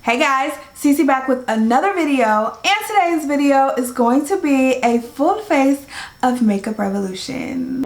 Hey guys, Cece back with another video, and today's video is going to be a full face of Makeup Revolution.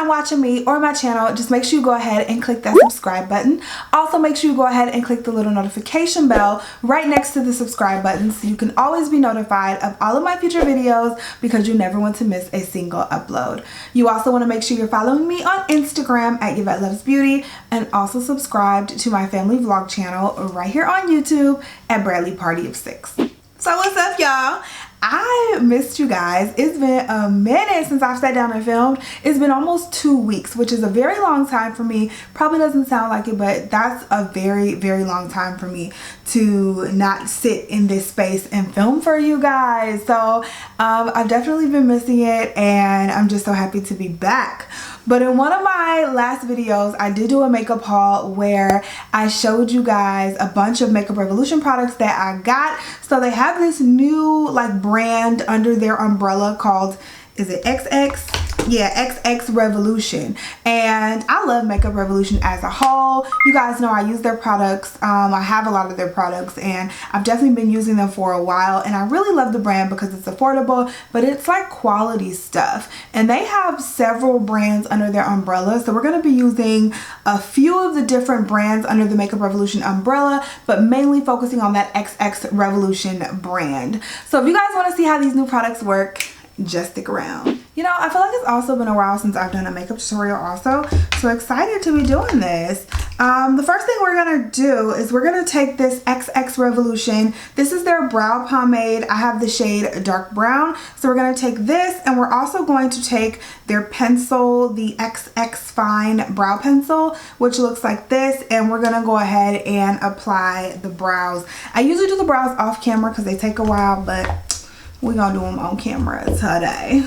Watching me or my channel, just make sure you go ahead and click that subscribe button. Also make sure you go ahead and click the little notification bell right next to the subscribe button so you can always be notified of all of my future videos, because you never want to miss a single upload. You also want to make sure you're following me on Instagram at YvetteLuvsBeauty, and also subscribed to my family vlog channel right here on YouTube at Bradley Party of 6. So what's up, y'all? I missed you guys. It's been a minute since I've sat down and filmed. It's been almost 2 weeks, which is a very long time for me. Probably doesn't sound like it, but that's a very, very long time for me to not sit in this space and film for you guys. So I've definitely been missing it, and I'm just so happy to be back. But in one of my last videos, I did do a makeup haul where I showed you guys a bunch of Makeup Revolution products that I got. So they have this new like brand under their umbrella called, is it XX? Yeah, XXRevolution. And I love Makeup Revolution as a whole. You guys know I use their products. I have a lot of their products, and I've definitely been using them for a while, and I really love the brand because it's affordable, but it's like quality stuff. And they have several brands under their umbrella, so we're going to be using a few of the different brands under the Makeup Revolution umbrella, but mainly focusing on that XXRevolution brand. So if you guys want to see how these new products work, just stick around. You know, I feel like it's also been a while since I've done a makeup tutorial also, so excited to be doing this. The first thing we're gonna do is we're gonna take this XXRevolution. This is their brow pomade. I have the shade dark brown, so we're gonna take this, and we're also going to take their pencil, the XX Fine brow pencil, which looks like this, and we're gonna go ahead and apply the brows. I usually do the brows off camera because they take a while, but we're gonna do them on camera today.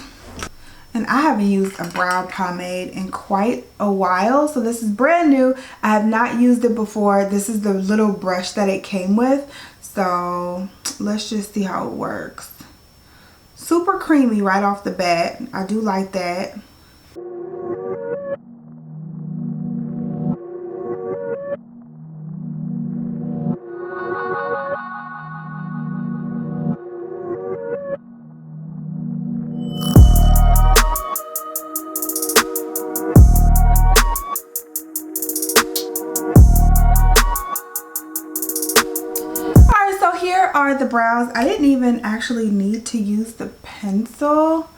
And I haven't used a brow pomade in quite a while, so this is brand new. I have not used it before. This is the little brush that it came with, so let's just see how it works. Super creamy right off the bat. I do like that. Are the brows. I didn't even actually need to use the pencil.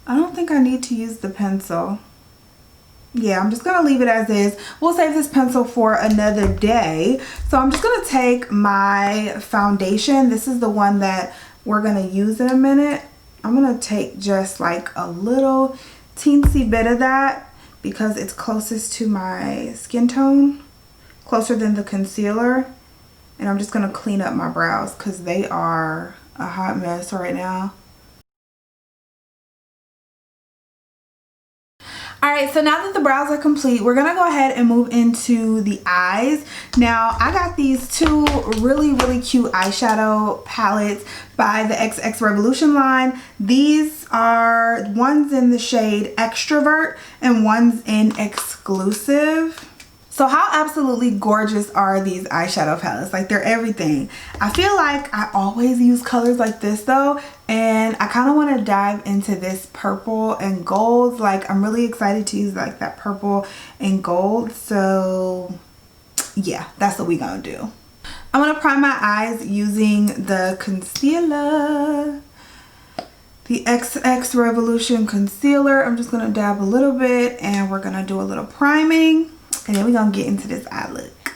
I don't think I need to use the pencil. Yeah, I'm just gonna leave it as is. We'll save this pencil for another day. So I'm just gonna take my foundation. This is the one that we're gonna use in a minute. I'm gonna take just like a little teensy bit of that because it's closest to my skin tone, closer than the concealer. And I'm just going to clean up my brows because they are a hot mess right now. Alright, so now that the brows are complete, we're going to go ahead and move into the eyes. Now, I got these two really, really cute eyeshadow palettes by the XXRevolution line. These are one's in the shade Extrovert and one's in Exclusive. So how absolutely gorgeous are these eyeshadow palettes? Like, they're everything. I feel like I always use colors like this though, and I kind of want to dive into this purple and gold. Like, I'm really excited to use like that purple and gold. So yeah, that's what we're gonna do. I'm gonna prime my eyes using the concealer, the XXRevolution concealer. I'm just gonna dab a little bit, and we're gonna do a little priming. And then we're going to get into this eye look.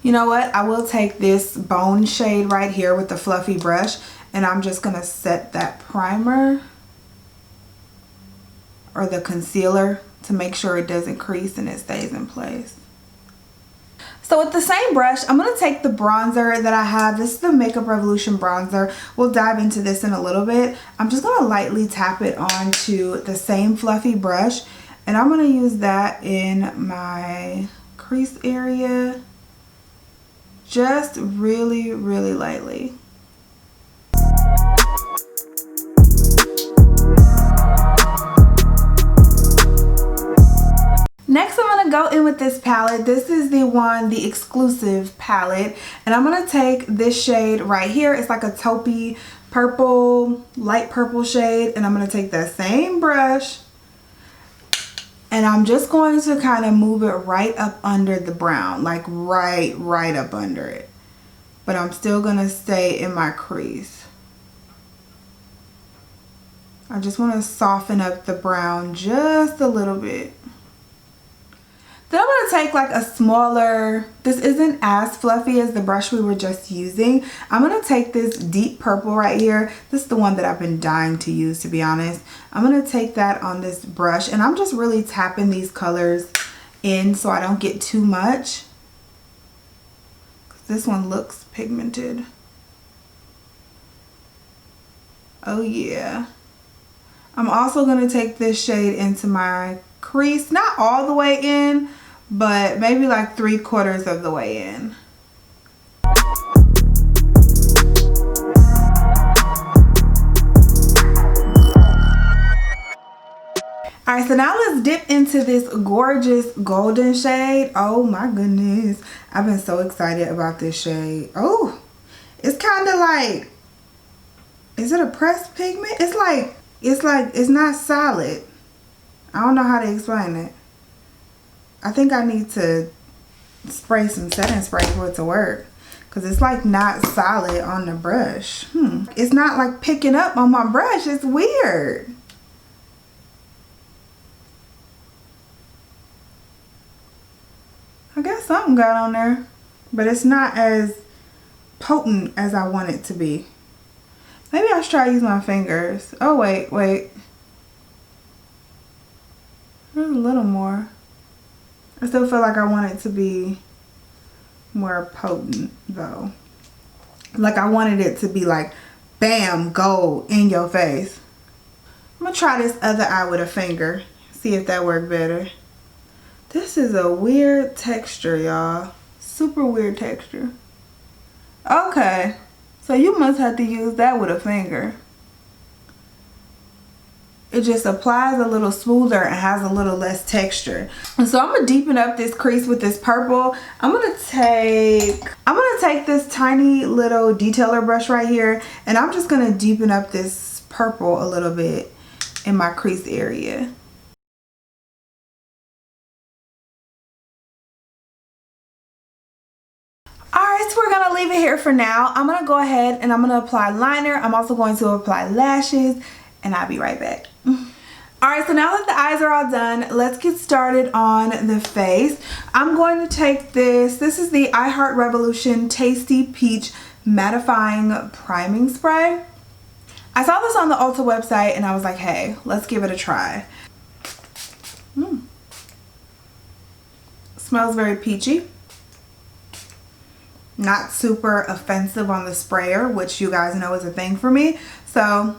You know what? I will take this bone shade right here with the fluffy brush, and I'm just going to set that primer or the concealer to make sure it doesn't crease and it stays in place. So with the same brush, I'm going to take the bronzer that I have. This is the Makeup Revolution bronzer. We'll dive into this in a little bit. I'm just going to lightly tap it onto the same fluffy brush, and I'm going to use that in my crease area just really, really lightly. Next, I'm gonna go in with this palette. This is the exclusive palette, and I'm gonna take this shade right here. It's like a taupey purple, light purple shade, and I'm gonna take that same brush, and I'm just going to kind of move it right up under the brown, like right up under it. But I'm still gonna stay in my crease. I just want to soften up the brown just a little bit. Then I'm going to take like a smaller, this isn't as fluffy as the brush we were just using. I'm going to take this deep purple right here. This is the one that I've been dying to use, to be honest. I'm going to take that on this brush, and I'm just really tapping these colors in so I don't get too much. This one looks pigmented. Oh yeah. I'm also going to take this shade into my crease, not all the way in, but maybe like 3/4 of the way in. Alright, so now let's dip into this gorgeous golden shade. Oh my goodness, I've been so excited about this shade. Oh, it's kind of like, is it a pressed pigment? It's not solid. I don't know how to explain it. I think I need to spray some setting spray for it to work, because it's like not solid on the brush. It's not like picking up on my brush. It's weird. I guess something got on there, but it's not as potent as I want it to be. Maybe I should try using my fingers. Oh wait. There's a little more. I still feel like I want it to be more potent though. Like I wanted it to be like, bam, gold in your face. I'm gonna try this other eye with a finger. See if that worked better. This is a weird texture, y'all. Super weird texture. Okay, so you must have to use that with a finger. It just applies a little smoother and has a little less texture. And so I'm gonna deepen up this crease with this purple. I'm gonna take this tiny little detailer brush right here, and I'm just gonna deepen up this purple a little bit in my crease area. Alright, so we're gonna leave it here for now. I'm gonna go ahead and I'm gonna apply liner. I'm also going to apply lashes, and I'll be right back. Alright, so now that the eyes are all done, let's get started on the face. I'm going to take this is the XXRevolution Tasty Peach Mattifying Priming Spray. I saw this on the Ulta website and I was like, hey, let's give it a try. Smells very peachy. Not super offensive on the sprayer, which you guys know is a thing for me. So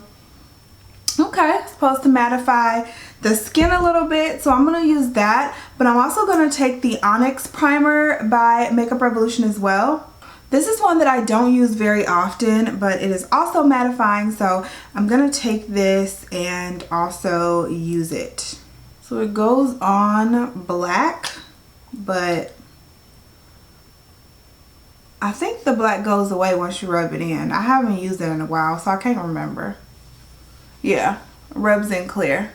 okay, it's supposed to mattify the skin a little bit, so I'm going to use that. But I'm also going to take the Onyx Primer by Makeup Revolution as well. This is one that I don't use very often, but it is also mattifying, so I'm going to take this and also use it. So it goes on black, but I think the black goes away once you rub it in. I haven't used it in a while, so I can't remember. Yeah, rubs in clear.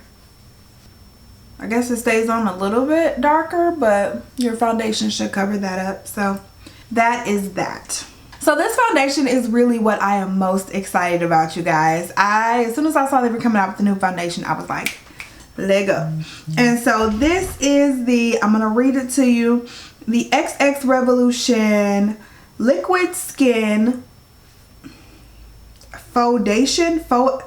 I guess it stays on a little bit darker, but your foundation should cover that up. So that is that. So this foundation is really what I am most excited about, you guys. As soon as I saw they were coming out with the new foundation, I was like, let go. And so this is I'm gonna read it to you, the XXRevolution Liquid Skin Foundation. Faux,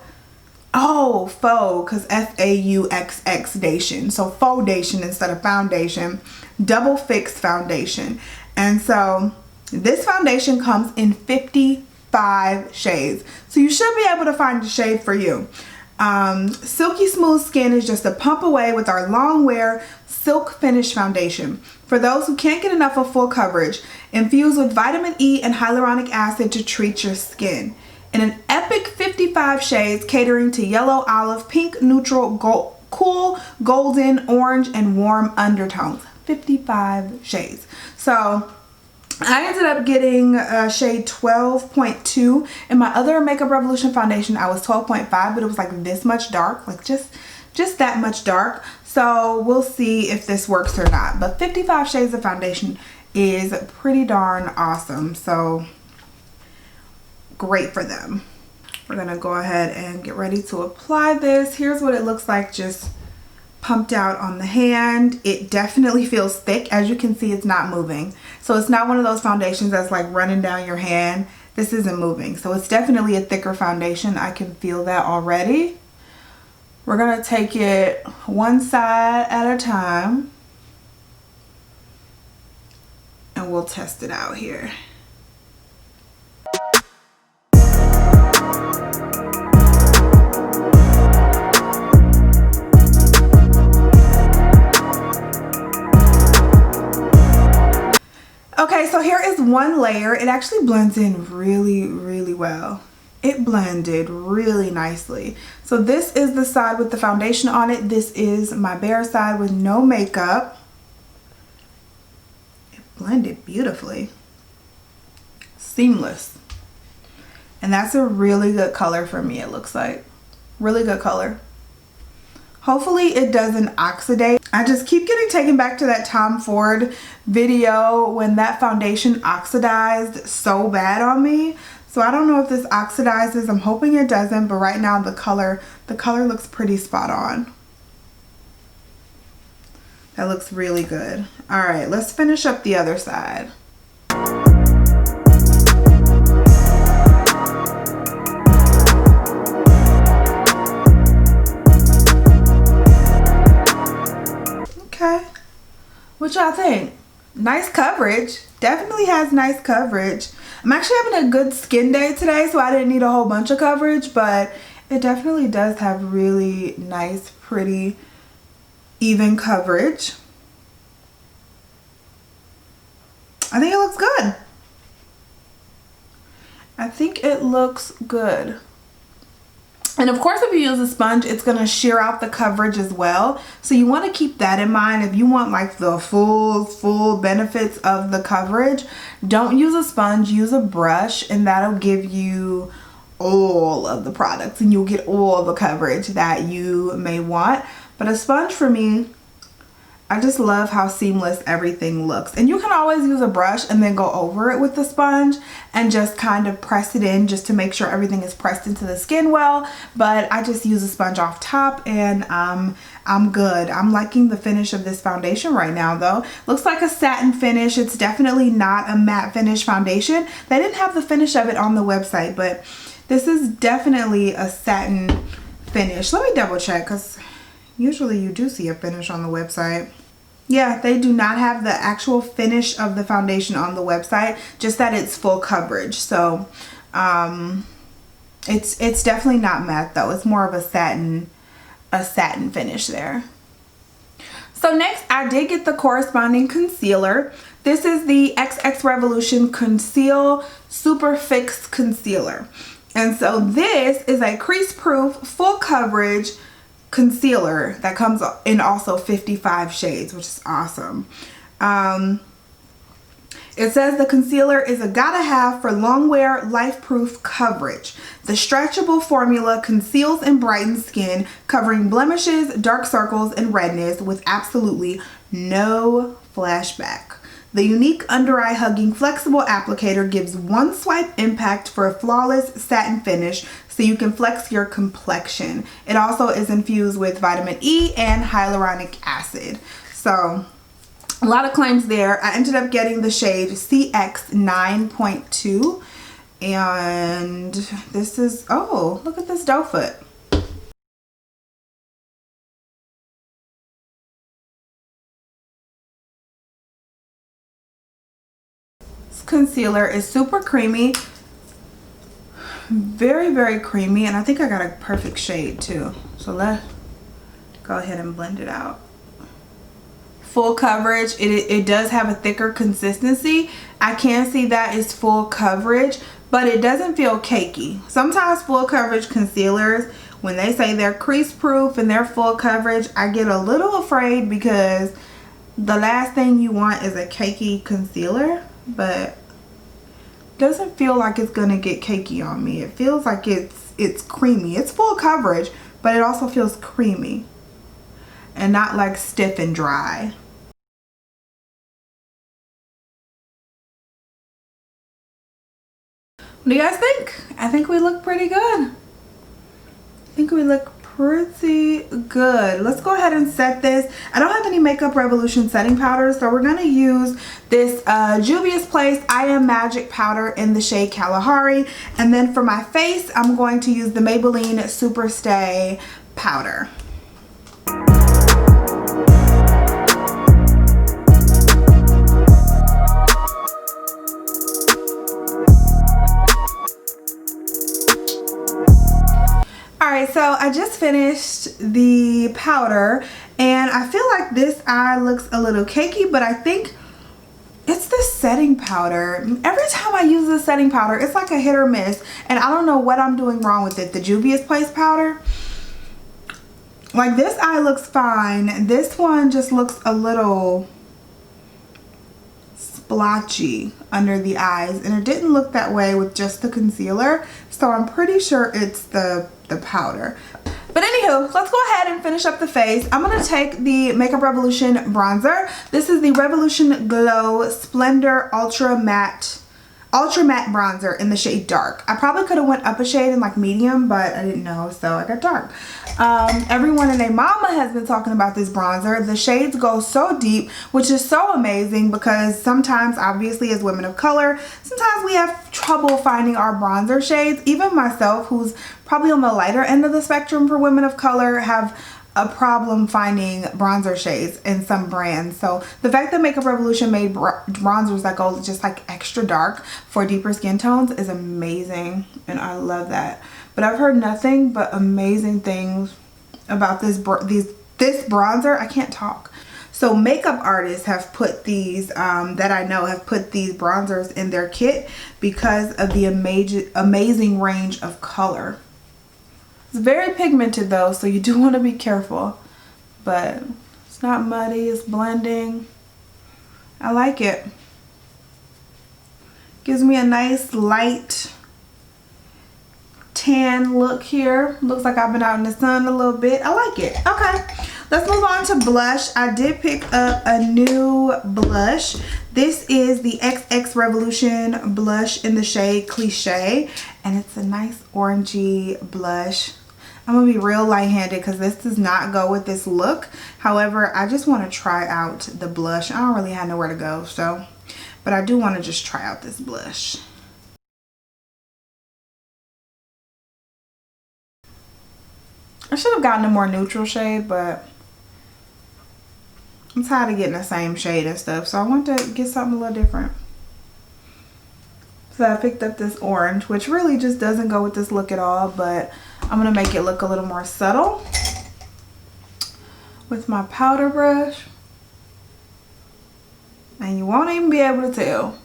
because F-A-U-X-X-dation. So foundation instead of foundation. Double Fix Foundation. And so this foundation comes in 55 shades. So you should be able to find a shade for you. Silky smooth skin is just a pump away with our long wear Silk Finish Foundation. For those who can't get enough of full coverage, infused with vitamin E and hyaluronic acid to treat your skin. In an epic 55 shades catering to yellow, olive, pink, neutral, cool, golden, orange, and warm undertones. 55 shades. So I ended up getting shade 12.2. In my other Makeup Revolution foundation, I was 12.5, but it was like this much dark, like just that much dark. So we'll see if this works or not. But 55 shades of foundation is pretty darn awesome. So great for them. We're gonna go ahead and get ready to apply this. Here's what it looks like just pumped out on the hand. It definitely feels thick. As you can see, it's not moving. So it's not one of those foundations that's like running down your hand. This isn't moving. So it's definitely a thicker foundation. I can feel that already. We're gonna take it one side at a time and we'll test it out here. Okay, so here is one layer. It actually blends in really, really well. It blended really nicely. So this is the side with the foundation on it. This is my bare side with no makeup. It blended beautifully. Seamless. And that's a really good color for me, it looks like. Really good color. Hopefully it doesn't oxidate. I just keep getting taken back to that Tom Ford video when that foundation oxidized so bad on me. So I don't know if this oxidizes. I'm hoping it doesn't, but right now the color looks pretty spot on. That looks really good. All right, let's finish up the other side. Okay, what y'all think? Nice coverage. Definitely has nice coverage. I'm actually having a good skin day today, so I didn't need a whole bunch of coverage, but it definitely does have really nice, pretty, even coverage. I think it looks good. I think it looks good. And of course, if you use a sponge, it's going to shear out the coverage as well. So you want to keep that in mind. If you want like the full benefits of the coverage, don't use a sponge, use a brush, and that'll give you all of the products and you'll get all the coverage that you may want. But a sponge for me, I just love how seamless everything looks. And you can always use a brush and then go over it with the sponge and just kind of press it in just to make sure everything is pressed into the skin well. But I just use a sponge off top and I'm good. I'm liking the finish of this foundation right now though. Looks like a satin finish. It's definitely not a matte finish foundation. They didn't have the finish of it on the website, but this is definitely a satin finish. Let me double check because usually you do see a finish on the website. Yeah, they do not have the actual finish of the foundation on the website, just that it's full coverage. So it's definitely not matte though. It's more of a satin finish there. So next I did get the corresponding concealer. This is the XXRevolution Conceal Super Fix Concealer. And so this is a crease proof full coverage concealer that comes in also 55 shades, which is awesome. It says the concealer is a gotta have for long wear life proof coverage. The stretchable formula conceals and brightens skin, covering blemishes, dark circles, and redness with absolutely no flashback. The unique under eye hugging flexible applicator gives one swipe impact for a flawless satin finish so you can flex your complexion. It also is infused with vitamin E and hyaluronic acid. So a lot of claims there. I ended up getting the shade CX 9.2 and this is, oh, look at this doe foot. Concealer is super creamy, very creamy, and I think I got a perfect shade too. So let's go ahead and blend it out. full coverage. It does have a thicker consistency. I can see that is full coverage, but it doesn't feel cakey. Sometimes full coverage concealers, when they say they're crease proof and they're full coverage, I get a little afraid because the last thing you want is a cakey concealer, but doesn't feel like it's gonna get cakey on me. It feels like it's creamy. It's full coverage, but it also feels creamy and not like stiff and dry. What do you guys think? I think we look pretty good. I think we look pretty good. Let's go ahead and set this. I don't have any Makeup Revolution setting powder, so we're going to use this Juvia's Place I Am Magic powder in the shade Kalahari. And then for my face, I'm going to use the Maybelline Superstay powder. Alright, so I just finished the powder and I feel like this eye looks a little cakey, but I think it's the setting powder. Every time I use the setting powder, it's like a hit or miss, and I don't know what I'm doing wrong with it. The Juvia's Place powder, like, this eye looks fine. This one just looks a little splotchy under the eyes, and it didn't look that way with just the concealer, so I'm pretty sure it's the powder. But anywho, let's go ahead and finish up the face. I'm going to take the Makeup Revolution bronzer. This is the Revolution Glow Splendor Ultra Matte bronzer in the shade Dark. I probably could have went up a shade in like medium, but I didn't know, so I got dark. Everyone and their mama has been talking about this bronzer. The shades go so deep, which is so amazing because sometimes, obviously, as women of color, sometimes we have trouble finding our bronzer shades. Even myself, who's probably on the lighter end of the spectrum for women of color, have a problem finding bronzer shades in some brands. So the fact that Makeup Revolution made bronzers that go just like extra dark for deeper skin tones is amazing, and I love that. But I've heard nothing but amazing things about this bronzer. I can't talk. So makeup artists have put these, that I know have put these bronzers in their kit because of the amazing range of color. It's very pigmented though, so you do want to be careful, but it's not muddy, it's blending. I like it. Gives me a nice light tan look here. Looks like I've been out in the sun a little bit. I like it. Okay, let's move on to blush. I did pick up a new blush. This is the XXRevolution blush in the shade Cliché, and it's a nice orangey blush. I'm gonna be real light-handed because this does not go with this look. However, I just want to try out the blush. I don't really have nowhere to go, so, but I do want to just try out this blush. I should have gotten a more neutral shade, but I'm tired of getting the same shade and stuff, so I want to get something a little different. So I picked up this orange, which really just doesn't go with this look at all, but I'm going to make it look a little more subtle with my powder brush. And you won't even be able to tell.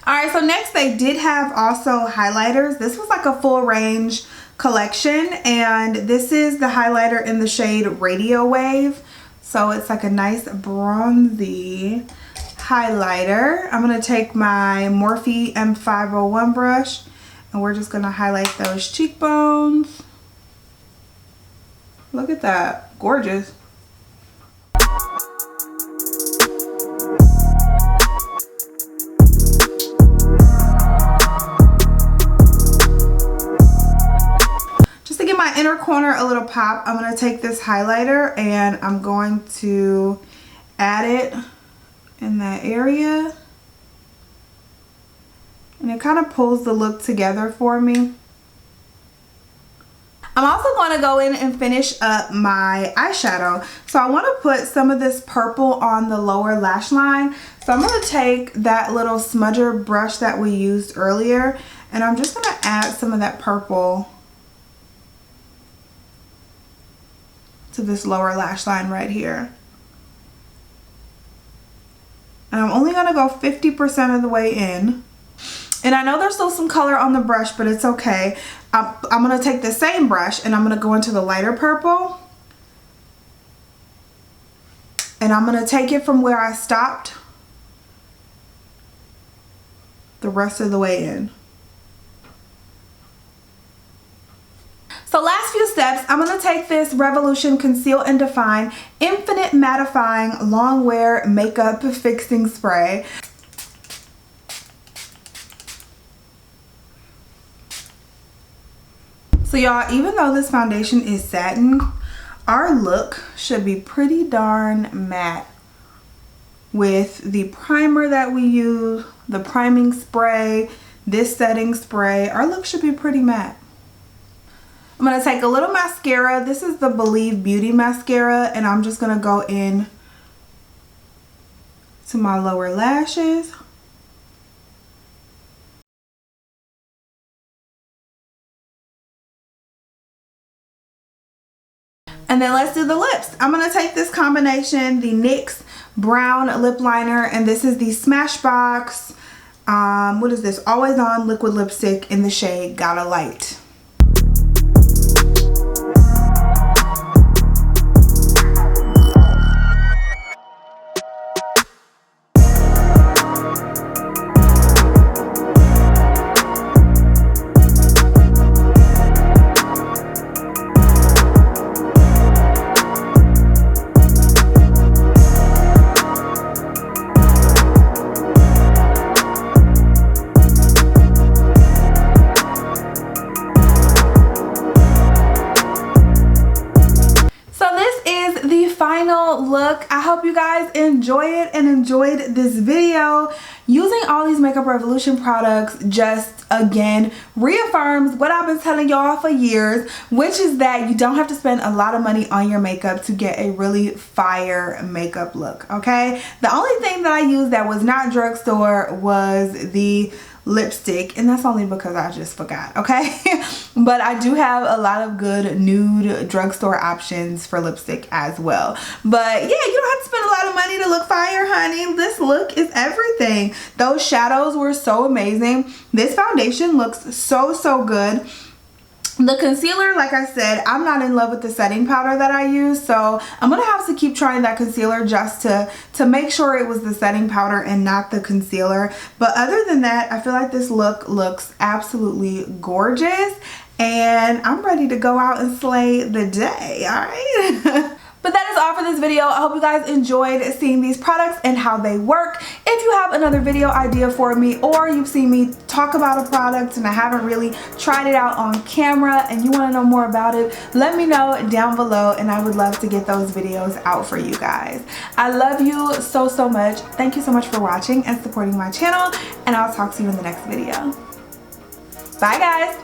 Alright, so next they did have also highlighters. This was like a full range collection, and this is the highlighter in the shade Radio Wave. So it's like a nice bronzy highlighter. I'm going to take my Morphe M501 brush, and we're just going to highlight those cheekbones. Look at that. Gorgeous. Just to give my inner corner a little pop, I'm going to take this highlighter and I'm going to add it in that area. And it kind of pulls the look together for me. I'm also going to go in and finish up my eyeshadow. So I want to put some of this purple on the lower lash line. So I'm going to take that little smudger brush that we used earlier, and I'm just going to add some of that purple to this lower lash line right here. And I'm only gonna go 50% of the way in. And I know there's still some color on the brush, but it's okay. I'm gonna take the same brush and I'm gonna go into the lighter purple. And I'm gonna take it from where I stopped the rest of the way in. So last few steps, I'm gonna take this Revolution Conceal and Define Infinite Mattifying Long Wear Makeup Fixing Spray. So y'all, even though this foundation is satin, our look should be pretty darn matte with the primer that we use, the priming spray, this setting spray. Our look should be pretty matte. I'm going to take a little mascara. This is the Believe Beauty mascara, and I'm just going to go in to my lower lashes. And then let's do the lips. I'm going to take this combination, the NYX Brown Lip Liner, and this is the Smashbox, what is this? Always On Liquid Lipstick in the shade Gotta Light. Look, I hope you guys enjoy it and enjoyed this video. Using all these Makeup Revolution products just again reaffirms what I've been telling y'all for years, which is that you don't have to spend a lot of money on your makeup to get a really fire makeup look, okay? The only thing that I used that was not drugstore was the lipstick, and that's only because I just forgot, okay? But I do have a lot of good nude drugstore options for lipstick as well. But yeah, you don't have to spend a lot of money to look fire, honey. This look is everything. Those shadows were so amazing. This foundation looks so good. The concealer, like I said, I'm not in love with the setting powder that I use, so I'm gonna have to keep trying that concealer just to make sure it was the setting powder and not the concealer. But other than that, I feel like this look looks absolutely gorgeous, and I'm ready to go out and slay the day, all right? But that is all for this video. I hope you guys enjoyed seeing these products and how they work. If you have another video idea for me, or you've seen me talk about a product and I haven't really tried it out on camera and you want to know more about it, let me know down below, and I would love to get those videos out for you guys. I love you so much. Thank you so much for watching and supporting my channel, and I'll talk to you in the next video. Bye guys.